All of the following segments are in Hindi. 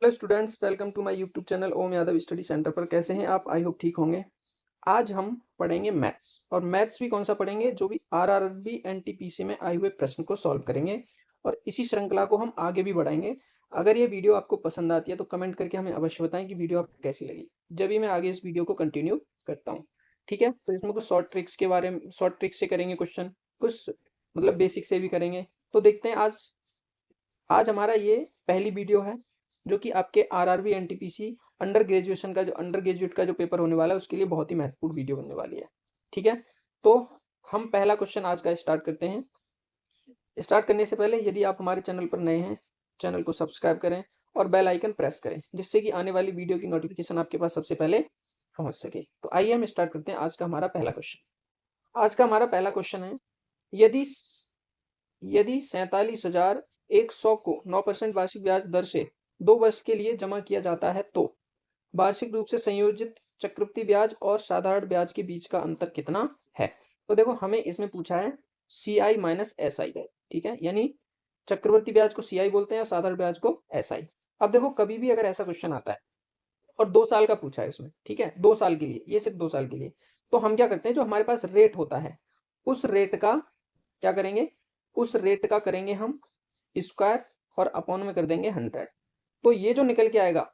Hello students, welcome to my YouTube channel Om Yadav study centre पर। कैसे हैं आप? आई होप ठीक होंगे। आज हम पढ़ेंगे मैथ्स, और मैथ्स भी कौन सा पढ़ेंगे, जो भी आरआरबी एनटीपीसी में आए हुए प्रश्न को सॉल्व करेंगे और इसी श्रृंखला को हम आगे भी बढ़ाएंगे। अगर ये वीडियो आपको पसंद आती है तो कमेंट करके हमें अवश्य बताएं कि वीडियो आपको कैसी लगी, जब भी मैं आगे इस वीडियो को कंटिन्यू करता हूँ। ठीक है, तो इसमें कुछ शॉर्ट ट्रिक्स के बारे में, शॉर्ट ट्रिक्स से करेंगे क्वेश्चन, कुछ मतलब बेसिक से भी करेंगे। तो देखते हैं, आज आज हमारा ये पहली वीडियो है जो कि आपके आरआरबी एनटीपीसी अंडर ग्रेजुएशन का, जो अंडर ग्रेजुएट का जो पेपर होने वाला है उसके लिए बहुत ही महत्वपूर्ण वीडियो बनने वाली है। ठीक है, तो हम पहला क्वेश्चन आज का स्टार्ट करते हैं। स्टार्ट करने से पहले यदि आप हमारे चैनल पर नए हैं, चैनल को सब्सक्राइब करें और बेल आइकन प्रेस करें, जिससे कि आने वाली वीडियो की नोटिफिकेशन आपके पास सबसे पहले पहुंच सके। तो आइए हम स्टार्ट करते हैं आज का हमारा पहला क्वेश्चन। आज का हमारा पहला क्वेश्चन है, यदि यदि 47,100 को 9% वार्षिक ब्याज दर से 2 वर्ष के लिए जमा किया जाता है तो वार्षिक रूप से संयोजित चक्रवृद्धि ब्याज और साधारण ब्याज के बीच का अंतर कितना है? तो देखो, हमें इसमें पूछा है CI माइनस SI है। ठीक है, यानी चक्रवृद्धि ब्याज को CI बोलते हैं और साधारण ब्याज को SI। अब देखो, कभी भी अगर ऐसा क्वेश्चन आता है और 2 साल का पूछा है इसमें, ठीक है, 2 साल के लिए, ये सिर्फ 2 साल के लिए, तो हम क्या करते हैं, जो हमारे पास रेट होता है उस रेट का क्या करेंगे, उस रेट का करेंगे हम स्क्वायर और अपॉन में कर देंगे 100। तो ये जो निकल के आएगा,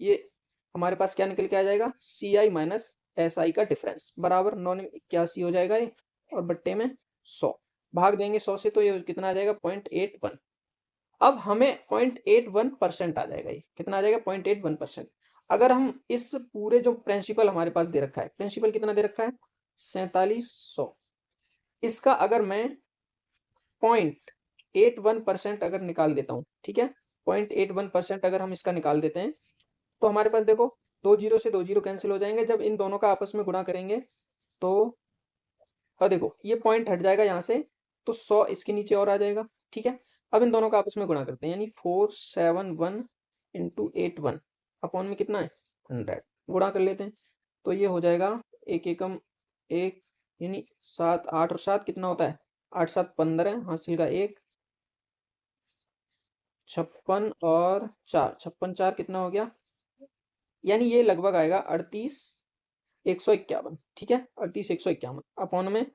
ये हमारे पास क्या निकल के आ जाएगा, CI माइनस SI का डिफरेंस बराबर 981 हो जाएगा ये, और बट्टे में 100 भाग देंगे 100 से, तो ये कितना आ जाएगा, 0.81। अब हमें 0.81% आ जाएगा। ये कितना आ जाएगा, 0.81%। अगर हम इस पूरे जो प्रिंसिपल हमारे पास दे रखा है, प्रिंसिपल कितना दे रखा है, 4700, इसका अगर मैं 0.81% अगर निकाल देता हूँ, ठीक है, 0.81% अगर हम इसका निकाल देते हैं, तो हमारे पास देखो, 2 जीरो से 2 जीरो कैंसिल हो जाएंगे। जब इन दोनों का आपस में गुणा करेंगे तो, और देखो ये पॉइंट हट जाएगा यहाँ से, तो 100 इसके नीचे और आ जाएगा। ठीक है, अब इन दोनों का आपस में गुणा करते हैं, यानी 471 इंटू 81 अपॉन में कितना है, 100, गुणा कर लेते हैं। तो ये हो जाएगा, एक एकम एक, यानी 7 8 और 7 कितना होता है, 8 7 15, हासिल का 1, 56 और 4, 56 4 कितना हो गया, यानी ये लगभग आएगा 38,151। ठीक है, 38,151 अपॉन में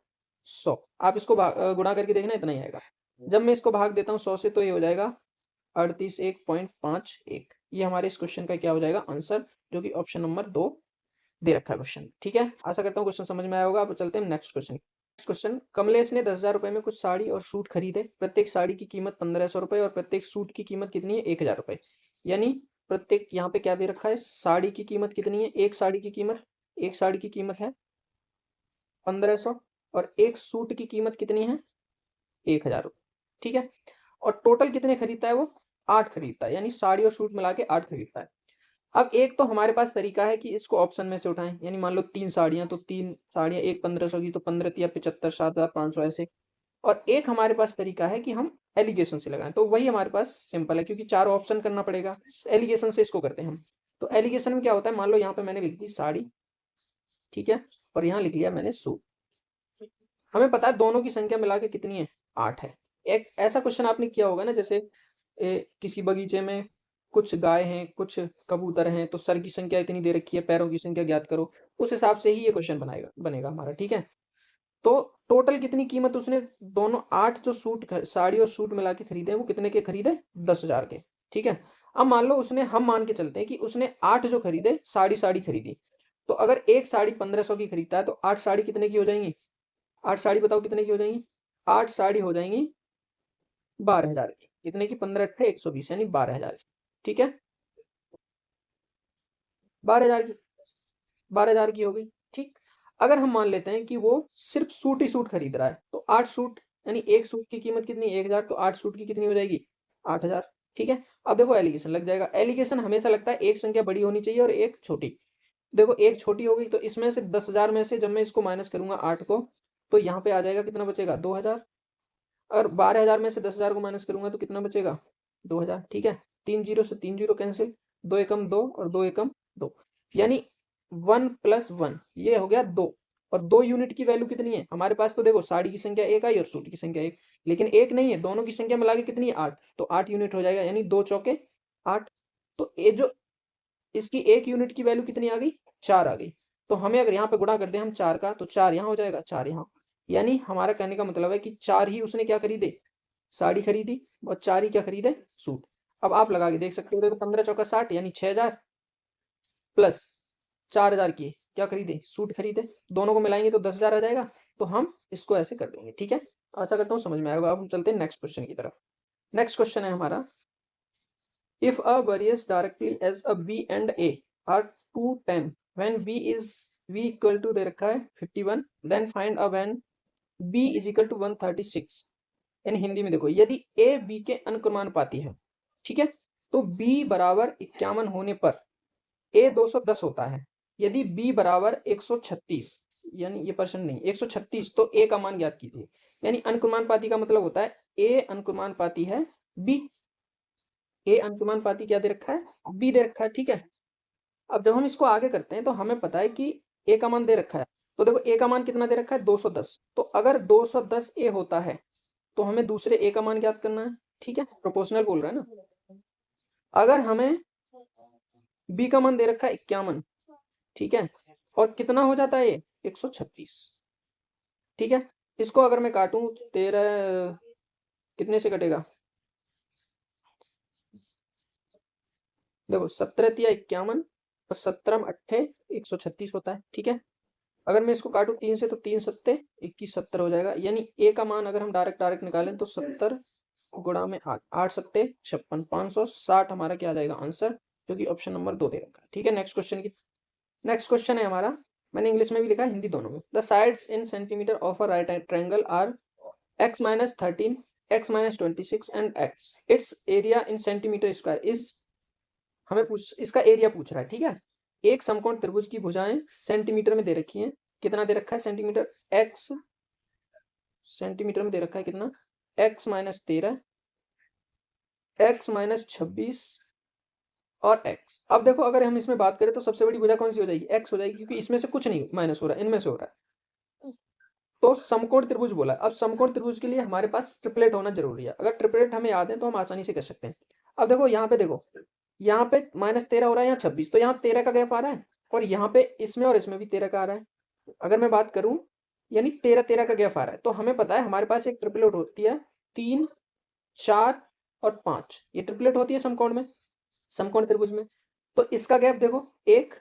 100। आप इसको गुणा करके देखना, इतना ही आएगा। जब मैं इसको भाग देता हूँ 100 से, तो ये हो जाएगा 38,151। ये हमारे इस क्वेश्चन का क्या हो जाएगा, आंसर, जो कि ऑप्शन नंबर 2 दे रखा है क्वेश्चन। ठीक है, आशा करता हूँ क्वेश्चन समझ में आया होगा। अब चलते हैं next question. Next question, Kamlesh ने 10,000 रुपए में कुछ साड़ी और सूट खरीदे। प्रत्येक साड़ी की कीमत 1,500 रुपए और प्रत्येक सूट की कीमत कितनी है, 1,000 रुपए। यानी प्रत्येक, यहाँ पे क्या दे रखा है, साड़ी की कीमत कितनी है, एक साड़ी की कीमत, एक साड़ी की कीमत है 1,500 और एक सूट की कीमत कितनी है, 1,000 रुपए। ठीक है, और टोटल कितने खरीदता है वो, 8 खरीदता है, यानी साड़ी और सूट मिला के 8 खरीदता है। अब एक तो हमारे पास तरीका है कि इसको ऑप्शन में से उठाएं, यानी मान लो 3 साड़ियां, तो 3 साड़ियां एक 1,500 की, तो 15 या 75, 7,500 ऐसे। और एक हमारे पास तरीका है कि हम एलिगेशन से लगाएं, तो वही हमारे पास सिंपल है, क्योंकि 4 ऑप्शन करना पड़ेगा, एलिगेशन से इसको करते हैं हम। तो एलिगेशन में क्या होता है, मान लो यहाँ पे मैंने लिख दी साड़ी, ठीक है, और यहाँ लिख लिया मैंने सूट। हमें पता है दोनों की संख्या मिला के कितनी है, 8 है। एक ऐसा क्वेश्चन आपने किया होगा ना, जैसे किसी बगीचे में कुछ गाय हैं, कुछ कबूतर हैं, तो सर की संख्या इतनी दे रखी है, पैरों की संख्या ज्ञात करो। उस हिसाब से ही ये क्वेश्चन बनेगा हमारा। ठीक है, तो टोटल कितनी कीमत उसने, दोनों 8 जो साड़ी और सूट मिला के खरीदे, वो कितने के खरीदे, 10,000 के। ठीक है, अब मान लो उसने, हम मान के चलते हैं कि उसने 8 जो खरीदे, साड़ी साड़ी खरीदी, तो अगर एक साड़ी 1,500 की खरीदता है, तो 8 साड़ी कितने की हो जाएंगी, 8 साड़ी बताओ कितने की हो जाएंगी, 8 साड़ी हो जाएंगी 12,000 की। कितने की, 15 अट्ठे 120, यानी 12,000 की। ठीक है, 12,000 की, 12,000 की हो गई। ठीक, अगर हम मान लेते हैं कि वो सिर्फ सूट ही सूट खरीद रहा है, तो 8 सूट, यानी एक सूट की कीमत कितनी, 1,000, तो 8 सूट की कितनी हो जाएगी, 8,000। ठीक है, अब देखो एलिगेशन लग जाएगा। एलिगेशन हमेशा लगता है एक संख्या बड़ी होनी चाहिए और एक छोटी। देखो एक छोटी हो गई, तो इसमें से 10,000 में से जब मैं इसको माइनस करूंगा 8 को, तो यहाँ पे आ जाएगा, कितना बचेगा, 2,000। और 12,000 में से 10,000 को माइनस करूंगा तो कितना बचेगा, 2,000। ठीक है, 3 जीरो से 3 जीरो कैंसिल, 2 एकम 2 और 2 एकम 2, यानी 1 प्लस 1, ये हो गया 2। और 2 यूनिट की वैल्यू कितनी है हमारे पास, तो देखो साड़ी की संख्या 1 आई और सूट की संख्या 1, लेकिन 1 नहीं है, दोनों की संख्या मिला के कितनी है, 8, तो 8 यूनिट हो जाएगा, यानी 2 चौके 8। तो ये जो इसकी एक यूनिट की वैल्यू कितनी आ गई, 4 आ गई। तो हमें अगर यहाँ पे गुणा कर दे हम 4 का, तो 4 यहाँ हो जाएगा, 4 यहाँ। यानी हमारा कहने का मतलब है कि 4 ही उसने क्या खरीदे, साड़ी खरीदी, और 4 ही क्या खरीदे, सूट। अब आप लगा के देख सकते हो, देखो 15 चौका 60 यानी 6000 प्लस 4000 की क्या खरीदे, सूट खरीदे। दोनों को मिलाएंगे तो 10,000 आ जाएगा। तो हम इसको ऐसे कर देंगे, ठीक है। आशा करता हूँ समझ में आएगा। अब हम चलते हैं नेक्स्ट क्वेश्चन की तरफ। नेक्स्ट क्वेश्चन है हमारा, if a varies directly as a b and a are 210 when b equal to दे रखा है 51, then find a when b is equal to 136। यानी हिंदी में देखो, यदि a b के अनुक्रमानुपाती है, ठीक है, तो b बराबर 51 होने पर a 210 होता है। यदि b बराबर 136, यानी ये परसेंट नहीं 136, तो a का मान ज्ञात कीजिए। यानी अनुक्रमानुपाती का मतलब होता है a अनुक्रमानुपाती है b, ए अनुक्रमानुपाती क्या दे रखा है, बी दे रखा है, ठीक है। अब जब हम इसको आगे करते हैं तो हमें पता है कि ए का मान दे रखा है। तो देखो ए का मान कितना दे रखा है, 210। तो अगर 210 ए होता है तो हमें दूसरे ए का मान ज्ञात करना है, ठीक है, प्रोपोर्शनल बोल रहा है ना। अगर हमें बी का मान दे रखा है 51, ठीक है, और कितना हो जाता है ये 136, ठीक है। इसको अगर मैं काटूं 13 कितने से कटेगा, देखो 17 या 51 और 17 अट्ठे 136 होता है, ठीक है। अगर मैं इसको काटूं 3 से तो 3 सत्ते 21 70 हो जाएगा। यानी ए का मान अगर हम डायरेक्ट निकालें तो 70 गुणा में 8, 8 सत्ते 56, 560 हमारा क्या आ जाएगा आंसर, जो कि ऑप्शन नंबर 2 दे रखा है, ठीक है। नेक्स्ट क्वेश्चन है हमारा, मैंने इंग्लिश में भी लिखा है हिंदी दोनों में। The sides in centimetre of a right triangle are x - 13, x - 26 and x। Its area in centimetre square is, हमें इसका एरिया पूछ रहा है, ठीक है। एक समकोण त्रिभुज की भुजाएं सेंटीमीटर में दे रखी हैं, कितना दे रखा है सेंटीमीटर, x सेंटीमीटर में दे रखा है कितना, x - 13, x - 26 और x। अब देखो अगर हम इसमें बात करें तो सबसे बड़ी भुजा कौन सी हो जाएगी, x हो जाएगी, क्योंकि इसमें से कुछ नहीं माइनस हो रहा है, इनमें से हो रहा है। तो समकोण त्रिभुज बोला। अब समकोण त्रिभुज के लिए हमारे पास ट्रिपलेट होना जरूरी है। अगर ट्रिपलेट हमें याद है तो हम आसानी से कर सकते हैं। अब देखो यहाँ पे, देखो यहाँ पे -13 हो रहा है, यहाँ 26, तो यहाँ 13 का गैप आ रहा है, और यहाँ पे इसमें और इसमें भी 13 का आ रहा है। अगर मैं बात करूं, यानी 13 का गैप आ रहा है। तो हमें पता है हमारे पास एक ट्रिपलेट होती है 3, 4 और 5, ये ट्रिपलेट होती है समकोण में, समकोण त्रिभुज में। तो इसका गैप देखो 1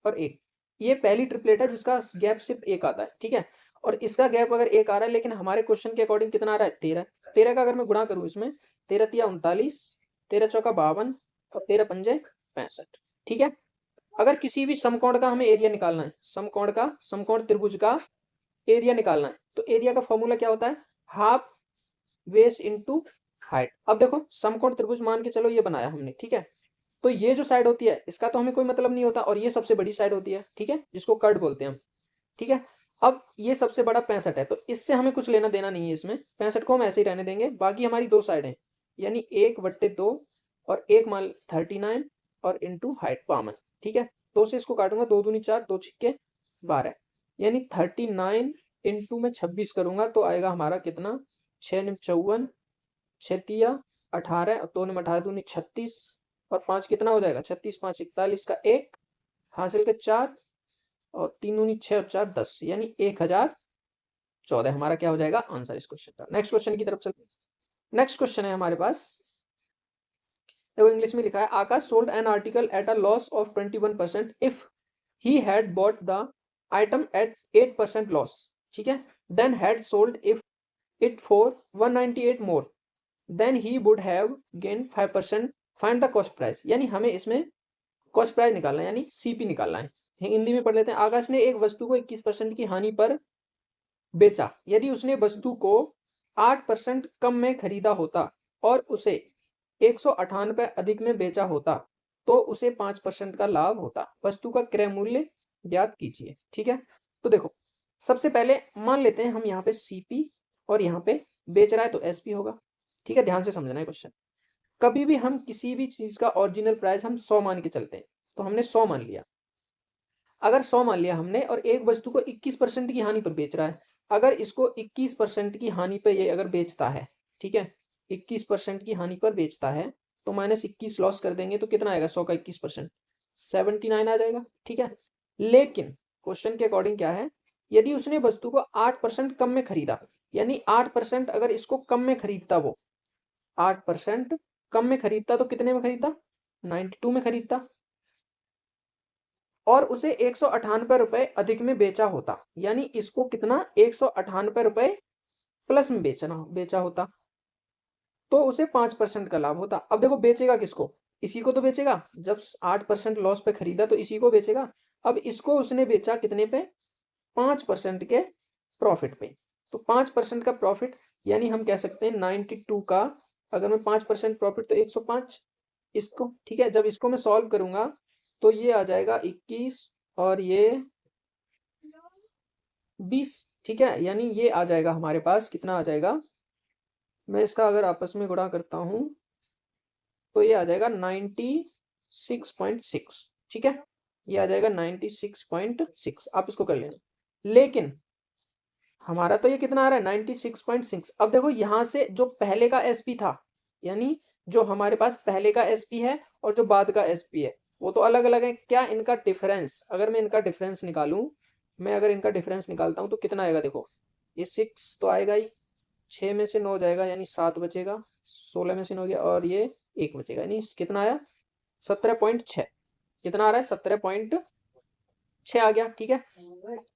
और 1, ये पहली ट्रिपलेट है जिसका गैप सिर्फ 1 आता है, ठीक है। और इसका गैप अगर 1 आ रहा है, लेकिन हमारे क्वेश्चन के अकॉर्डिंग कितना आ रहा है, 13। 13 का अगर मैं गुणा करूं इसमें, 13 तिया 39, 13 चौका 52 और 13 पंजे 65, ठीक है। अगर किसी भी समकोण का हमें एरिया निकालना है, समकोण त्रिभुज का एरिया निकालना है, तो एरिया का फॉर्मूला क्या होता है, हाफ बेस इनटू हाइट। अब देखो समकोण त्रिभुज मान के चलो ये बनाया हमने, ठीक है। तो ये जो साइड होती है इसका तो हमें कोई मतलब नहीं होता, और ये सबसे बड़ी साइड होती है, ठीक है, जिसको कर्ड बोलते हैं हम, ठीक है। अब ये सबसे बड़ा 65 है, तो इससे हमें कुछ लेना देना नहीं है इसमें, 65 को हम ऐसे ही रहने देंगे। बाकी हमारी दो साइड है, यानी 1/2 और 1 मान 39 और इंटू हाइट 52, ठीक है। 2 से इसको काटूंगा, 2 दूनी 4, 2 छिक्के 12, यानी 39 इंटू में 26 करूंगा तो आएगा हमारा कितना, 6 निम 54, 6 तिया 18 और 2 निम 18 दूनी 36 और 5 कितना हो जाएगा, 36 5 41 का 1 हासिल के 4 और 3 दूनी 6 और 4 10, यानी 1014 हमारा क्या हो जाएगा आंसर इस क्वेश्चन का। नेक्स्ट क्वेश्चन की तरफ चलते हैं। नेक्स्ट क्वेश्चन है हमारे पास, देखो इंग्लिश में लिखा है, Akash sold an article at a loss of 21% if he had bought the item at 8% loss, ठीक है, then had sold if it for 198 more, then he would have gain 5%, find the cost price. यानी हमें इसमें कॉस्ट प्राइस निकालना है, यानी सीपी निकालना है। हिंदी में पढ़ लेते हैं। आकाश ने एक वस्तु को 21% की हानि पर बेचा। यदि उसने वस्तु को 8% कम में खरीदा होता और उसे 198 अधिक में बेचा होता तो उसे 5% का लाभ होता। वस्तु का क्रय मूल्य ज्ञात कीजिए, ठीक है। तो देखो सबसे पहले मान लेते हैं हम यहाँ पे सीपी, और यहाँ पे बेच रहा है तो एसपी होगा, ठीक है। ध्यान से समझना है क्वेश्चन। कभी भी हम किसी भी चीज का ओरिजिनल प्राइस हम 100 मान के चलते हैं, तो हमने 100 मान लिया। अगर 100 मान लिया हमने, और एक वस्तु को 21% की हानि पर बेच रहा है, अगर इसको 21% की हानि पर ये अगर बेचता है, ठीक है, 21% की हानि पर बेचता है, तो -21 लॉस कर देंगे तो कितना आएगा, 100 का 21%, 79 आ जाएगा। ठीक है, लेकिन क्वेश्चन के अकॉर्डिंग क्या है, यदि उसने वस्तु को 8% कम में खरीदा, यानी 8% अगर इसको कम में खरीदता, वो 8% कम में खरीदता तो कितने में खरीदता, 92 में खरीदता, और उसे 198 रुपए अधिक में बेचा होता, यानी इसको कितना 198 रुपए प्लस में बेचा होता, तो उसे 5% का लाभ होता। अब देखो बेचेगा किसको, इसी को तो बेचेगा, जब 8% लॉस पे खरीदा तो इसी को बेचेगा। अब इसको उसने बेचा कितने पे, 5% के प्रॉफिट पे, तो 5% का प्रॉफिट, यानी हम कह सकते हैं 92 का अगर मैं 5% प्रॉफिट तो 105 इसको। ठीक है, जब इसको मैं सॉल्व करूंगा तो ये आ जाएगा 21 और ये 20। ठीक है, यानी ये आ जाएगा हमारे पास, कितना आ जाएगा, मैं इसका अगर आपस में गुणा करता हूं तो ये आ जाएगा 96.6। ठीक है, ये आ जाएगा 96.6, आप इसको कर लेना। लेकिन हमारा तो ये कितना आ रहा है, 96.6। अब देखो यहां से जो पहले का एसपी था, यानी जो हमारे पास पहले का एसपी है और जो बाद का एसपी है, वो तो अलग अलग है। क्या इनका डिफरेंस, अगर मैं इनका डिफरेंस निकालूं, मैं अगर इनका डिफरेंस निकालता हूं तो कितना आएगा, देखो ये 6 तो आएगा ही, 6 में से 9 जाएगा यानी 7 बचेगा, 16 में से 9 गया और ये 1 बचेगा, यानी कितना आया, 17.6। कितना आ रहा है, 17.6 आ गया। ठीक है,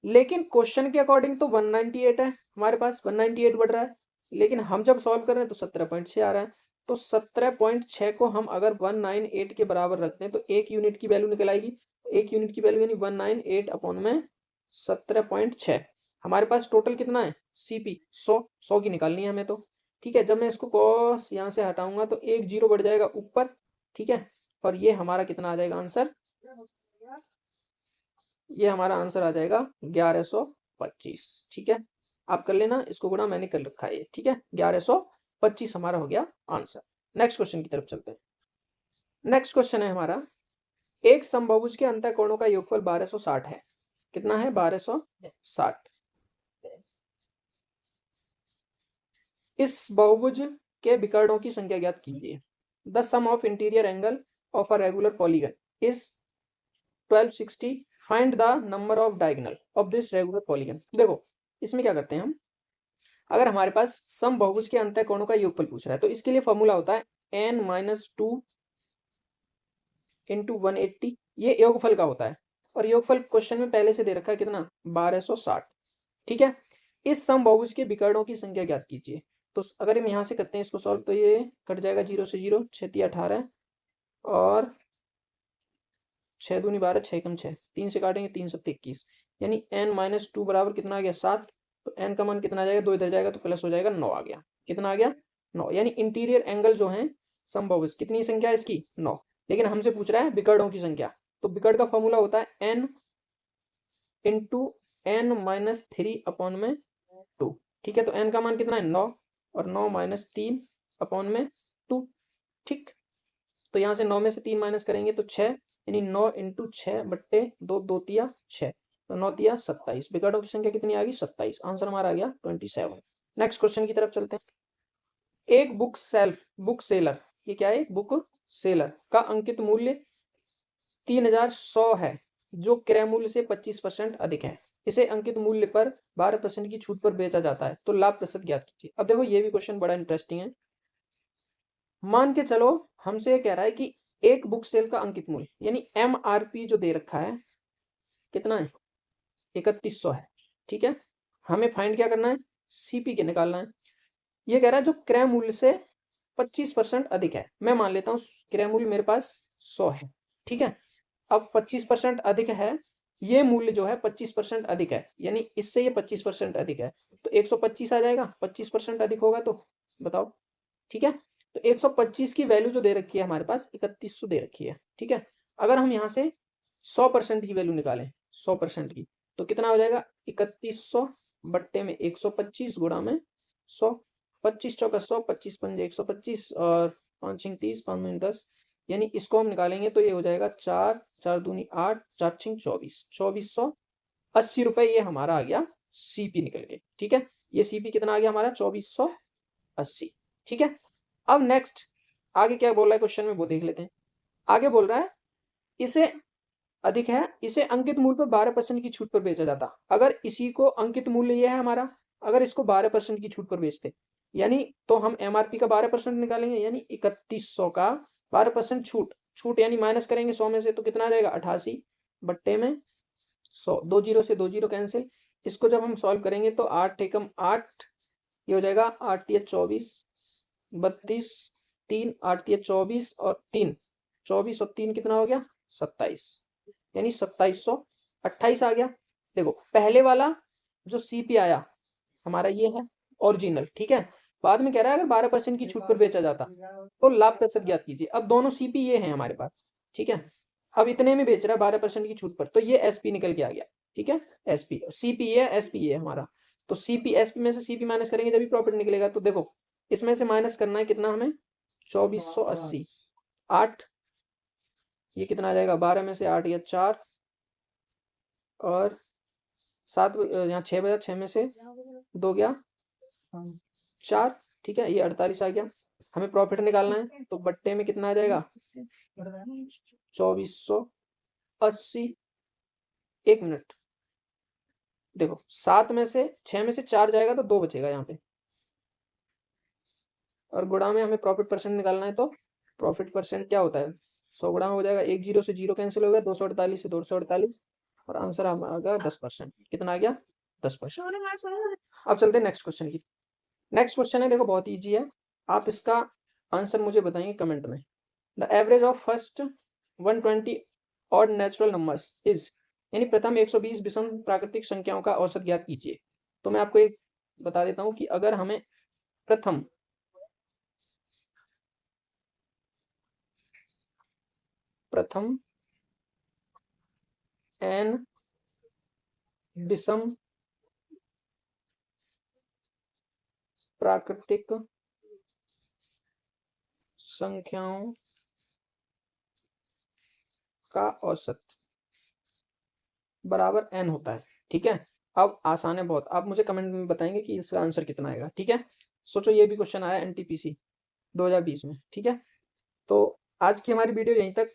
लेकिन क्वेश्चन के अकॉर्डिंग तो 198 है हमारे पास, 198 बढ़ रहा है, लेकिन हम जब सॉल्व कर रहे हैं तो 17.6 आ रहा है। तो 17.6 को हम अगर 198 के बराबर रखते हैं तो 1 यूनिट की वैल्यू निकल आएगी। 1 यूनिट की वैल्यू यानी 198 अपॉन में 17.6। हमारे पास टोटल कितना है, सीपी 100 की निकालनी है हमें तो। ठीक है, जब मैं इसको कॉस यहाँ से हटाऊंगा तो एक जीरो बढ़ जाएगा ऊपर। ठीक है, और ये हमारा कितना आ जाएगा आंसर, ये हमारा आंसर आ जाएगा 1125। ठीक है, आप कर लेना इसको गुणा, मैंने कर रखा है ये। ठीक है, 1125 हमारा हो गया आंसर। नेक्स्ट क्वेश्चन की तरफ चलते हैं। नेक्स्ट क्वेश्चन है हमारा, एक समबाहुभुज के अंतःकोणों का योगफल 1260 है। कितना है, 1260। इस बहुभुज के विकर्णों की संख्या ज्ञात कीजिए। The sum of interior angle of a regular polygon is 1260। Find the number of diagonal of this regular polygon. देखो इसमें क्या करते हैं हम, अगर हमारे पास सम बहुभुज के अंतःकोणों का योगफल पूछ रहा है तो इसके लिए फॉर्मूला होता है n-2 इंटू 180, ये योगफल का होता है, और योगफल क्वेश्चन में पहले से दे रखा है कितना, 1260। ठीक है, इस सम बहुभुज के विकर्णों की संख्या ज्ञात कीजिए। तो अगर हम यहाँ से करते हैं इसको सॉल्व तो ये कट जाएगा 0 से 0, 6 18 और 6 दूनी 12, 6 कम 6, 3 से काटेंगे 3 7 21, यानी n-2 बराबर कितना आ गया, 7। तो n का मान कितना आ जाएगा, 2 इधर जाएगा तो प्लस हो जाएगा 9 आ गया। कितना आ गया, 9। यानी इंटीरियर एंगल जो है समबाहुभुज, कितनी संख्या है इसकी, 9। लेकिन हमसे पूछ रहा है विकर्णों की संख्या, तो विकर्ण का फॉर्मूला होता है n इंटू n-3 अपॉन में 2। ठीक है, तो n का मान कितना है, 9, और 9 माइनस 3 अपॉन में 2। ठीक, तो यहाँ से 9 में से 3 माइनस करेंगे तो 6, यानी 9 इंटू 6 बट्टे 2, 2 तिया 6, तो 9 तिया 27। विकर्णों की संख्या कितनी आ गई, 27। आंसर हमारा आ गया 27। नेक्स्ट क्वेश्चन की तरफ चलते हैं। एक बुक सेलर, ये क्या है, बुक सेलर का अंकित मूल्य 3100 है, जो क्रय मूल्य से 25% अधिक है। इसे अंकित मूल्य पर 12% की छूट पर बेचा जाता है, तो लाभ प्रतिशत ज्ञात कीजिए। अब देखो ये भी क्वेश्चन बड़ा इंटरेस्टिंग है। मान के चलो हमसे ये कह रहा है कि एक बुक सेल का अंकित मूल्य यानी MRP जो दे रखा है कितना है, 3100 है। ठीक है, हमें फाइंड क्या करना है, CP के निकालना है। ये कह रहा है जो क्रय मूल्य से 25% अधिक है। मैं मान लेता हूँ क्रय मूल्य मेरे पास 100 है। ठीक है, अब 25% अधिक है, ये मूल्य जो है 25% अधिक है, यानी इससे ये 25% अधिक है, तो 125 आ जाएगा। 25% अधिक होगा तो बताओ। ठीक है, तो 125 की वैल्यू जो दे रखी है हमारे पास 3100 दे रखी है। ठीक है, अगर हम यहाँ से 100% की वैल्यू निकालें, 100% की, तो कितना हो जाएगा, 3100 बट्टे में 125 गुणा में 100, 25 चौका 100, 25 पंजे 125 और 5 छिंग 30, 5 दूनी 10, यानी इसको हम निकालेंगे तो ये हो जाएगा 4, 4 दूनी 8, 4 छिंग 24, 2480 रुपए ये हमारा आ गया CP निकल के। ठीक है, ये CP कितना आ गया हमारा, 2480। ठीक है, अब नेक्स्ट आगे क्या बोल रहा है क्वेश्चन में वो देख लेते हैं। आगे बोल रहा है इसे अधिक है, इसे अंकित मूल्य पर 12% की छूट पर बेचा जाता। अगर इसी को अंकित मूल्य ये है हमारा, अगर इसको 12% की छूट पर बेचते, यानी तो हम एमआरपी का 12% निकालेंगे, यानी 3100 का 12% छूट, छूट यानी माइनस करेंगे 100 में से, तो कितना आ जाएगा 88 बट्टे में 100, 2 जीरो से 2 जीरो कैंसिल। इसको जब हम सॉल्व करेंगे तो 8 एकम 8, ये हो जाएगा 8 या 24 32, 3 8 या 24 और 3 24 और 3 कितना हो गया 27, यानी 2728 आ गया। देखो पहले वाला जो सीपी आया हमारा ये है ओरिजिनल, ठीक है। बाद में कह रहा है अगर 12% की छूट पर बेचा जाता तो लाभ प्रतिशत ज्ञात कीजिए। अब दोनों सीपी ये हैं हमारे पास, ठीक है। अब इतने में बेच रहा है 12% की छूट पर, तो ये एसपी निकल के आ गया, ठीक है। एसपी सीपी है, एसपी है हमारा, तो सीपी एसपी में से सीपी माइनस करेंगे जब भी प्रॉफिट निकलेगा। तो देखो इसमें से माइनस करना है कितना हमें 2480, 8, ये कितना आ जाएगा 12 में से 8 या 4 और 7, यहाँ 6 बजा, 6 में से 2 गया 4, ठीक है। ये 48 आ गया। हमें प्रॉफिट निकालना है तो बट्टे में कितना आ जाएगा 2480। 1 मिनट, देखो 7 में से 6 में से 4 जाएगा तो 2 बचेगा यहाँ पे, और गुणा में हमें प्रॉफिट परसेंट निकालना है तो प्रॉफिट परसेंट क्या होता है 100 गुणा हो जाएगा, 1 जीरो से जीरो कैंसिल हो गया, 248 से 248, और आंसर आ गया 10%। कितना आ गया 10%। अब चलते हैं नेक्स्ट क्वेश्चन की। नेक्स्ट क्वेश्चन है, देखो बहुत ईजी है, आप इसका आंसर मुझे बताएंगे कमेंट में। The average of first 120 odd natural numbers is, यानी प्रथम 120 विषम प्राकृतिक संख्याओं का औसत ज्ञात कीजिए। तो मैं आपको एक बता देता हूं कि अगर हमें प्रथम n विषम प्राकृतिक संख्याओं का औसत बराबर n होता है, ठीक है। अब आसान है बहुत, आप मुझे कमेंट में बताएंगे कि इसका आंसर कितना आएगा, ठीक है। सोचो ये भी क्वेश्चन आया एनटीपीसी 2020 में, ठीक है। तो आज की हमारी वीडियो यहीं तक।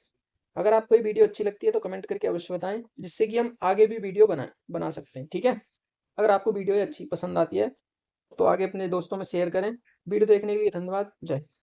अगर आपको ये वीडियो अच्छी लगती है तो कमेंट करके अवश्य बताएं, जिससे कि हम आगे भी वीडियो बना सकते हैं, ठीक है। अगर आपको वीडियो अच्छी पसंद आती है तो आगे अपने दोस्तों में शेयर करें। वीडियो देखने के लिए धन्यवाद। जय